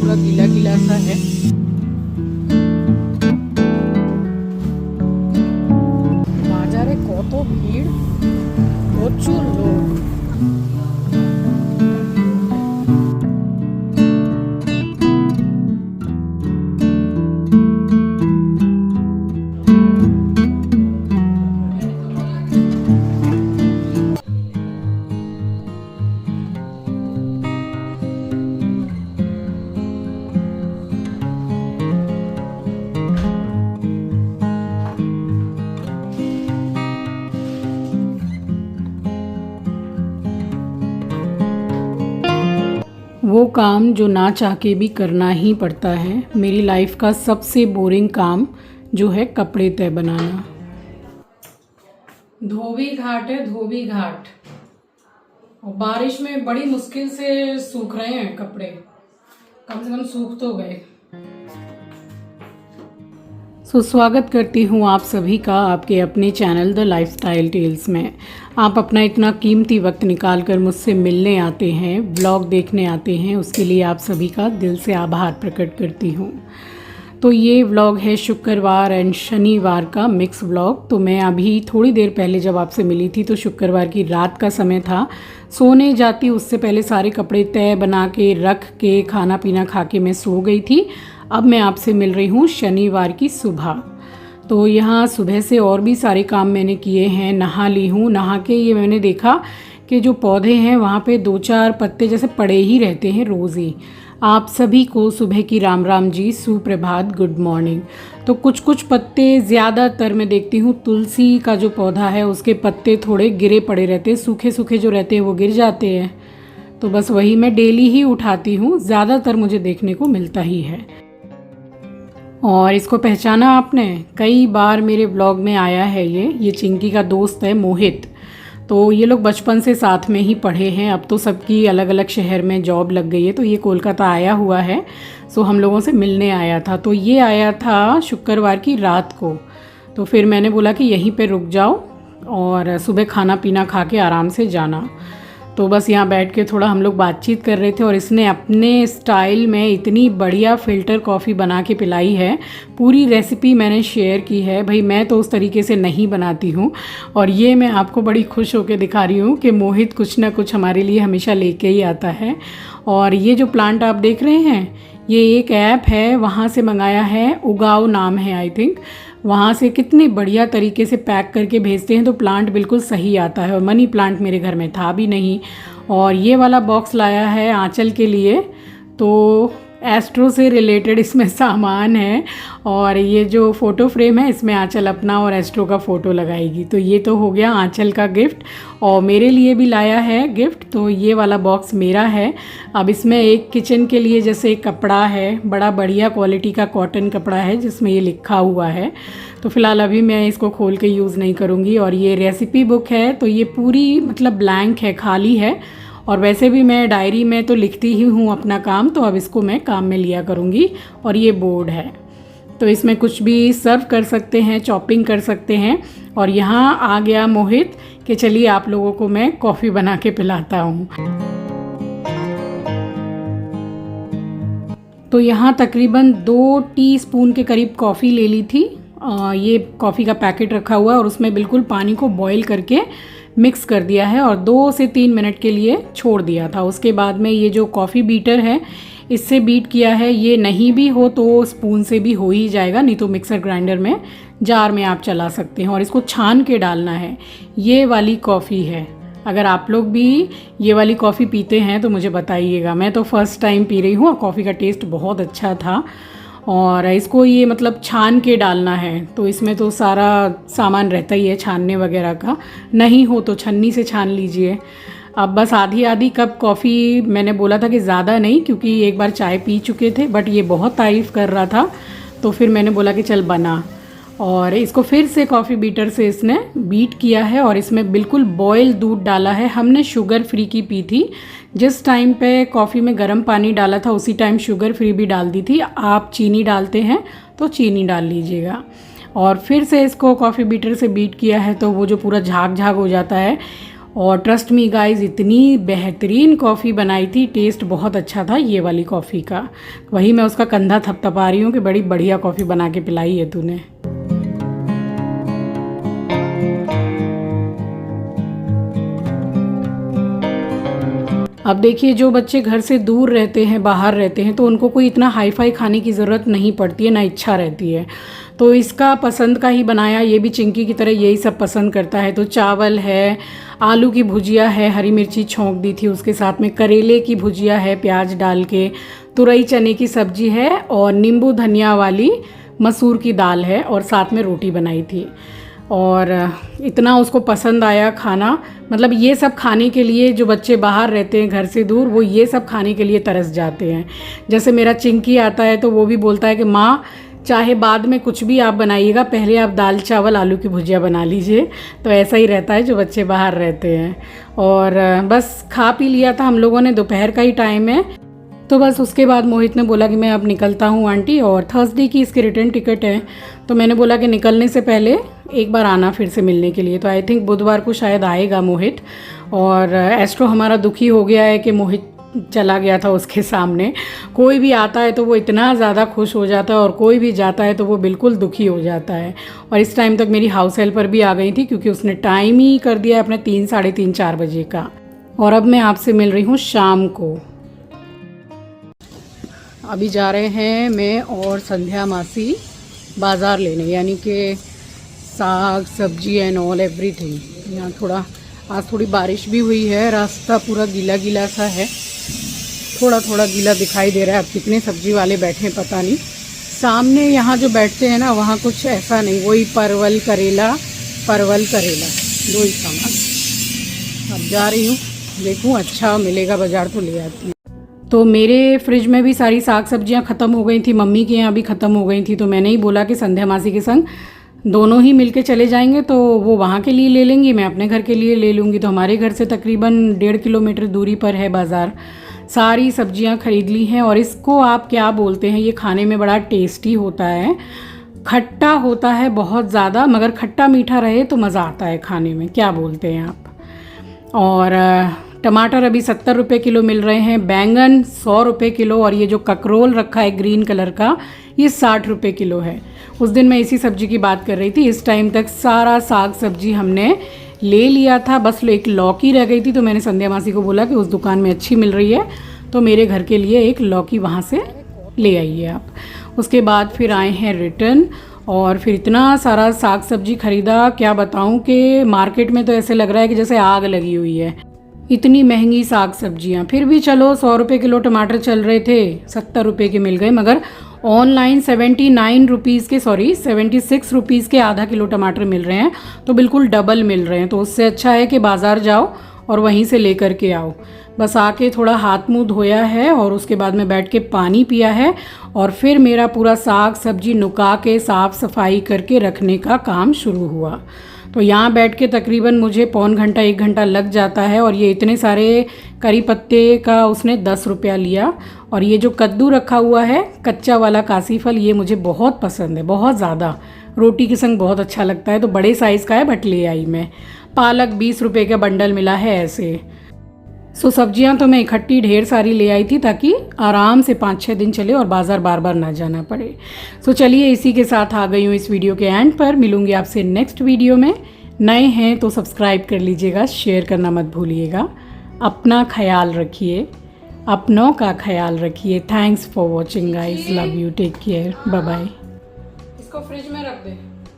पूरा गीला गीला सा है। बाजारे কত ভিড়, প্রচুর লোক। वो काम जो ना चाह के भी करना ही पड़ता है। मेरी लाइफ का सबसे बोरिंग काम जो है कपड़े तय बनाना। धोबी घाट है, धोबी घाट, और बारिश में बड़ी मुश्किल से सूख रहे हैं कपड़े, कम से कम सूख तो गए। स्वागत करती हूँ आप सभी का आपके अपने चैनल द लाइफस्टाइल टेल्स में। आप अपना इतना कीमती वक्त निकाल कर मुझसे मिलने आते हैं, व्लॉग देखने आते हैं, उसके लिए आप सभी का दिल से आभार प्रकट करती हूँ। तो ये व्लॉग है शुक्रवार एंड शनिवार का मिक्स व्लॉग। तो मैं अभी थोड़ी देर पहले जब आपसे मिली थी तो शुक्रवार की रात का समय था, सोने जाती उससे पहले सारे कपड़े तय बना के रख के खाना पीना खा के मैं सो गई थी। अब मैं आपसे मिल रही हूँ शनिवार की सुबह। तो यहाँ सुबह से और भी सारे काम मैंने किए हैं। नहा ली हूँ, नहा के ये मैंने देखा कि जो पौधे हैं वहाँ पे 2-4 पत्ते जैसे पड़े ही रहते हैं रोज़ ही। आप सभी को सुबह की राम राम जी, सुप्रभात, गुड मॉर्निंग। तो कुछ कुछ पत्ते, ज़्यादातर मैं देखती हूँ तुलसी का जो पौधा है उसके पत्ते थोड़े गिरे पड़े रहते हैं, सूखे सूखे जो रहते हैं वो गिर जाते हैं। तो बस वही मैं डेली ही उठाती हूँ, ज़्यादातर मुझे देखने को मिलता ही है। और इसको पहचाना आपने, कई बार मेरे ब्लॉग में आया है ये चिंकी का दोस्त है मोहित। तो ये लोग बचपन से साथ में ही पढ़े हैं, अब तो सबकी अलग अलग शहर में जॉब लग गई है। तो ये कोलकाता आया हुआ है, सो हम लोगों से मिलने आया था। तो ये आया था शुक्रवार की रात को। तो फिर मैंने बोला कि यहीं पे रुक जाओ और सुबह खाना पीना खा के आराम से जाना। तो बस यहाँ बैठ के थोड़ा हम लोग बातचीत कर रहे थे और इसने अपने स्टाइल में इतनी बढ़िया फ़िल्टर कॉफ़ी बना के पिलाई है। पूरी रेसिपी मैंने शेयर की है। भाई मैं तो उस तरीके से नहीं बनाती हूँ, और ये मैं आपको बड़ी खुश होकर दिखा रही हूँ कि मोहित कुछ ना कुछ हमारे लिए हमेशा लेके ही आता है। और ये जो प्लांट आप देख रहे हैं, ये एक ऐप है, वहाँ से मंगाया है, उगाओ नाम है आई थिंक। वहाँ से कितने बढ़िया तरीके से पैक करके भेजते हैं, तो प्लांट बिल्कुल सही आता है। और मनी प्लांट मेरे घर में था भी नहीं। और ये वाला बॉक्स लाया है आंचल के लिए, तो एस्ट्रो से रिलेटेड इसमें सामान है। और ये जो फ़ोटो फ्रेम है इसमें आंचल अपना और एस्ट्रो का फ़ोटो लगाएगी। तो ये तो हो गया आंचल का गिफ्ट, और मेरे लिए भी लाया है गिफ्ट। तो ये वाला बॉक्स मेरा है। अब इसमें एक किचन के लिए जैसे एक कपड़ा है, बड़ा बढ़िया क्वालिटी का कॉटन कपड़ा है जिसमें ये लिखा हुआ है। तो फ़िलहाल अभी मैं इसको खोल के यूज़ नहीं करूँगी। और ये रेसिपी बुक है, तो ये पूरी मतलब ब्लैंक है, खाली है। और वैसे भी मैं डायरी में तो लिखती ही हूँ अपना काम, तो अब इसको मैं काम में लिया करूँगी। और ये बोर्ड है, तो इसमें कुछ भी सर्व कर सकते हैं, चॉपिंग कर सकते हैं। और यहाँ आ गया मोहित कि चलिए आप लोगों को मैं कॉफ़ी बना के पिलाता हूँ। तो यहाँ तकरीबन 2 टीस्पून के करीब कॉफ़ी ले ली थी। ये कॉफ़ी का पैकेट रखा हुआ है और उसमें बिल्कुल पानी को बॉईल करके मिक्स कर दिया है और 2 से 3 मिनट के लिए छोड़ दिया था। उसके बाद में ये जो कॉफ़ी बीटर है इससे बीट किया है। ये नहीं भी हो तो स्पून से भी हो ही जाएगा, नहीं तो मिक्सर ग्राइंडर में, जार में आप चला सकते हैं। और इसको छान के डालना है। ये वाली कॉफ़ी है। अगर आप लोग भी ये वाली कॉफ़ी पीते हैं तो मुझे बताइएगा। मैं तो फर्स्ट टाइम पी रही हूँ और कॉफ़ी का टेस्ट बहुत अच्छा था। और इसको ये मतलब छान के डालना है, तो इसमें तो सारा सामान रहता ही है छानने वगैरह का। नहीं हो तो छन्नी से छान लीजिए। अब बस आधी आधी कप कॉफ़ी, मैंने बोला था कि ज़्यादा नहीं, क्योंकि एक बार चाय पी चुके थे, बट ये बहुत तारीफ़ कर रहा था तो फिर मैंने बोला कि चल बना। और इसको फिर से कॉफ़ी बीटर से इसने बीट किया है और इसमें बिल्कुल बॉयल दूध डाला है। हमने शुगर फ्री की पी थी। जिस टाइम पे कॉफ़ी में गर्म पानी डाला था उसी टाइम शुगर फ्री भी डाल दी थी। आप चीनी डालते हैं तो चीनी डाल लीजिएगा। और फिर से इसको कॉफ़ी बीटर से बीट किया है तो वो जो पूरा झाग झाग हो जाता है और ट्रस्ट मी गाइस, इतनी बेहतरीन कॉफ़ी बनाई थी, टेस्ट बहुत अच्छा था ये वाली कॉफ़ी का। वही मैं उसका कंधा थपथपा रही हूँ कि बड़ी बढ़िया कॉफ़ी बना के पिलाई है तूने। अब देखिए, जो बच्चे घर से दूर रहते हैं, बाहर रहते हैं, तो उनको कोई इतना हाई फाई खाने की ज़रूरत नहीं पड़ती है, ना इच्छा रहती है। तो इसका पसंद का ही बनाया, ये भी चिंकी की तरह यही सब पसंद करता है। तो चावल है, आलू की भुजिया है, हरी मिर्ची छोंक दी थी, उसके साथ में करेले की भुजिया है प्याज डाल के, तुरई चने की सब्जी है और नींबू धनिया वाली मसूर की दाल है और साथ में रोटी बनाई थी। और इतना उसको पसंद आया खाना, मतलब ये सब खाने के लिए जो बच्चे बाहर रहते हैं घर से दूर, वो ये सब खाने के लिए तरस जाते हैं। जैसे मेरा चिंकी आता है तो वो भी बोलता है कि माँ, चाहे बाद में कुछ भी आप बनाइएगा, पहले आप दाल चावल आलू की भुजिया बना लीजिए। तो ऐसा ही रहता है जो बच्चे बाहर रहते हैं। और बस खा पी लिया था हम लोगों ने, दोपहर का ही टाइम है। तो बस उसके बाद मोहित ने बोला कि मैं अब निकलता हूँ आंटी, और थर्सडे की इसकी रिटर्न टिकट है। तो मैंने बोला कि निकलने से पहले एक बार आना फिर से मिलने के लिए। तो आई थिंक बुधवार को शायद आएगा मोहित। और एस्ट्रो हमारा दुखी हो गया है कि मोहित चला गया था उसके सामने। कोई भी आता है तो वो इतना ज़्यादा खुश हो जाता है और कोई भी जाता है तो वो बिल्कुल दुखी हो जाता है। और इस टाइम तक मेरी हाउस हेल्पर भी आ गई थी, क्योंकि उसने टाइम ही कर दिया अपने 3, साढ़े 3, 4 बजे का। और अब मैं आपसे मिल रही हूँ शाम को। अभी जा रहे हैं मैं और संध्या मासी बाज़ार लेने, यानी कि साग सब्जी एंड ऑल एवरीथिंग। यहाँ थोड़ा आज थोड़ी बारिश भी हुई है, रास्ता पूरा गीला गीला सा है, थोड़ा थोड़ा गीला दिखाई दे रहा है। अब कितने सब्जी वाले बैठे हैं पता नहीं। सामने यहाँ जो बैठते हैं ना, वहाँ कुछ ऐसा नहीं, वही परवल करेला दो ही सामान। अब जा रही हूँ, देखूँ अच्छा मिलेगा बाज़ार तो ले आती हूँ। तो मेरे फ्रिज में भी सारी साग सब्जियां ख़त्म हो गई थी, मम्मी के यहाँ भी ख़त्म हो गई थी। तो मैंने ही बोला कि संध्या मासी के संग दोनों ही मिलके चले जाएंगे, तो वो वहाँ के लिए ले लेंगी, मैं अपने घर के लिए ले लूँगी। तो हमारे घर से तकरीबन 1.5 किलोमीटर दूरी पर है बाज़ार। सारी सब्जियां खरीद ली हैं। और इसको आप क्या बोलते हैं, ये खाने में बड़ा टेस्टी होता है, खट्टा होता है बहुत ज़्यादा, मगर खट्टा मीठा रहे तो मज़ा आता है खाने में। क्या बोलते हैं आप? और टमाटर अभी 70 रुपये किलो मिल रहे हैं, बैंगन 100 रुपये किलो, और ये जो ककरोल रखा है ग्रीन कलर का, ये 60 रुपये किलो है। उस दिन मैं इसी सब्जी की बात कर रही थी। इस टाइम तक सारा साग सब्जी हमने ले लिया था, बस एक लौकी रह गई थी। तो मैंने संध्या मासी को बोला कि उस दुकान में अच्छी मिल रही है तो मेरे घर के लिए एक लौकी वहाँ से ले आइए आप। उसके बाद फिर आए हैं रिटर्न, और फिर इतना सारा साग सब्जी खरीदा, क्या बताऊं कि मार्केट में तो ऐसे लग रहा है कि जैसे आग लगी हुई है, इतनी महंगी साग सब्जियां। फिर भी चलो 100 रुपये किलो टमाटर चल रहे थे, 70 रुपये के मिल गए, मगर ऑनलाइन 76 रुपीज़ के आधा किलो टमाटर मिल रहे हैं, तो बिल्कुल डबल मिल रहे हैं। तो उससे अच्छा है कि बाज़ार जाओ और वहीं से लेकर के आओ। बस आके थोड़ा हाथ मुंह धोया है और उसके बाद में बैठ के पानी पिया है, और फिर मेरा पूरा साग सब्जी नुका के साफ़ सफाई करके रखने का काम शुरू हुआ। तो यहाँ बैठ के तकरीबन मुझे पौन घंटा 1 घंटा लग जाता है। और ये इतने सारे करी पत्ते का उसने 10 रुपया लिया। और ये जो कद्दू रखा हुआ है, कच्चा वाला कासी फल, ये मुझे बहुत पसंद है, बहुत ज़्यादा, रोटी के संग बहुत अच्छा लगता है। तो बड़े साइज़ का है, बट ले आई मैं। पालक 20 रुपये का बंडल मिला है ऐसे। सो सब्जियां तो मैं इकट्ठी ढेर सारी ले आई थी, ताकि आराम से 5-6 दिन चले और बाज़ार बार बार ना जाना पड़े। सो चलिए, इसी के साथ आ गई हूँ इस वीडियो के एंड पर। मिलूंगी आपसे नेक्स्ट वीडियो में। नए हैं तो सब्सक्राइब कर लीजिएगा, शेयर करना मत भूलिएगा। अपना ख्याल रखिए, अपनों का ख्याल रखिए। Thanks for watching guys, love you, take care, bye bye. इसको फ्रिज में रख दे।